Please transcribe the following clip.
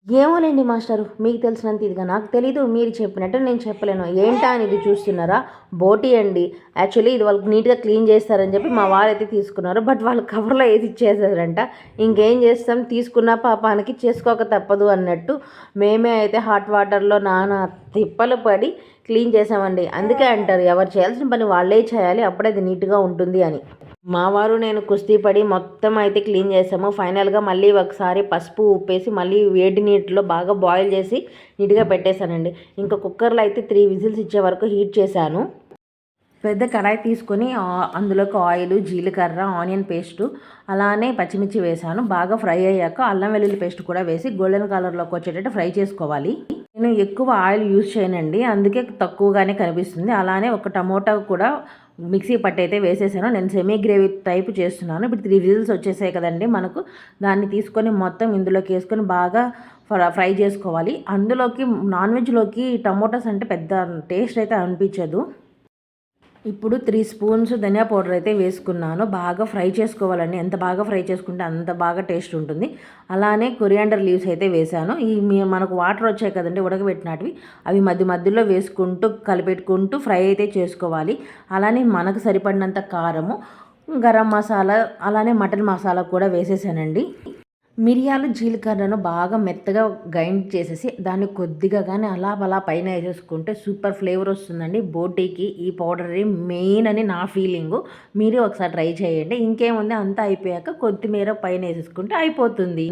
ఏమోలేండి master, మీకు తెలిసినంత ఇదిగా నాకు తెలీదు. మీరు చెప్పినట్టు నేను చెప్పలేను. ఏంటా అని ఇది చూస్తున్నారా? బోటీ అండి. యాక్చువల్లీ ఇది వాళ్ళకి నీట్గా క్లీన్ చేస్తారని చెప్పి మా వారైతే తీసుకున్నారు. బట్ వాళ్ళు కవర్లో వేసి ఇచ్చేసారంట. ఇంకేం చేస్తాం, తీసుకున్న పాపానికి చేసుకోక తప్పదు అన్నట్టు మేమే అయితే హాట్ వాటర్లో తిప్పలు పడి క్లీన్ చేసామండి. అందుకే అంటారు, ఎవరు చేయాల్సిన పని వాళ్ళే చేయాలి, అప్పుడే అది నీట్గా ఉంటుంది అని. మా వారు నేను కుస్తీ పడి మొత్తం అయితే క్లీన్ చేసాము. ఫైనల్గా మళ్ళీ ఒకసారి పసుపు ఉప్పేసి మళ్ళీ వేడి నీటిలో బాగా బాయిల్ చేసి నీట్గా పెట్టేశానండి. ఇంకా కుక్కర్లో అయితే 3 విజిల్స్ ఇచ్చే వరకు హీట్ చేశాను. పెద్ద కడాయి తీసుకొని అందులోకి ఆయిల్, జీలకర్ర, ఆనియన్ పేస్టు, అలానే పచ్చిమిర్చి వేసాను. బాగా ఫ్రై అయ్యాక అల్లం వెల్లుల్లి పేస్ట్ కూడా వేసి గోల్డెన్ కలర్లోకి వచ్చేటట్టు ఫ్రై చేసుకోవాలి. నేను ఎక్కువ ఆయిల్ యూజ్ చేయనండి, అందుకే తక్కువగానే కనిపిస్తుంది. అలానే ఒక టమోటా కూడా మిక్సీ పట్టి అయితే వేసేసాను. నేను సెమీ గ్రేవీ టైపు చేస్తున్నాను. ఇప్పుడు 3 విజిల్స్ వచ్చేసాయి కదండి మనకు. దాన్ని తీసుకొని మొత్తం ఇందులోకి వేసుకొని బాగా ఫ్రై చేసుకోవాలి. అందులోకి నాన్ వెజ్లోకి టమోటాస్ అంటే పెద్ద టేస్ట్ అయితే అనిపించదు. ఇప్పుడు 3 స్పూన్స్ ధనియా పౌడర్ అయితే వేసుకున్నాను. బాగా ఫ్రై చేసుకోవాలండి. ఎంత బాగా ఫ్రై చేసుకుంటే అంత బాగా టేస్ట్ ఉంటుంది. అలానే కొరియాండర్ లీవ్స్ అయితే వేసాను. మనకు వాటర్ వచ్చాయి కదండి ఉడకబెట్టినటివి, అవి మధ్య మధ్యలో వేసుకుంటూ కలిపెట్టుకుంటూ ఫ్రై అయితే చేసుకోవాలి. అలానే మనకు సరిపడినంత కారము, గరం మసాలా, అలానే మటన్ మసాలా కూడా వేసేసానండి. మిరియాలు, జీలకర్రను బాగా మెత్తగా గ్రైండ్ చేసేసి దాన్ని కొద్దిగా కానీ అలా పైన వేసేసుకుంటే సూపర్ ఫ్లేవర్ వస్తుందండి. బోటీకి ఈ పౌడర్ మెయిన్ అని నా ఫీలింగు. మీరు ఒకసారి ట్రై చేయండి. ఇంకేముంది, అంతా అయిపోయాక కొత్తిమీర పైన వేసేసుకుంటే అయిపోతుంది.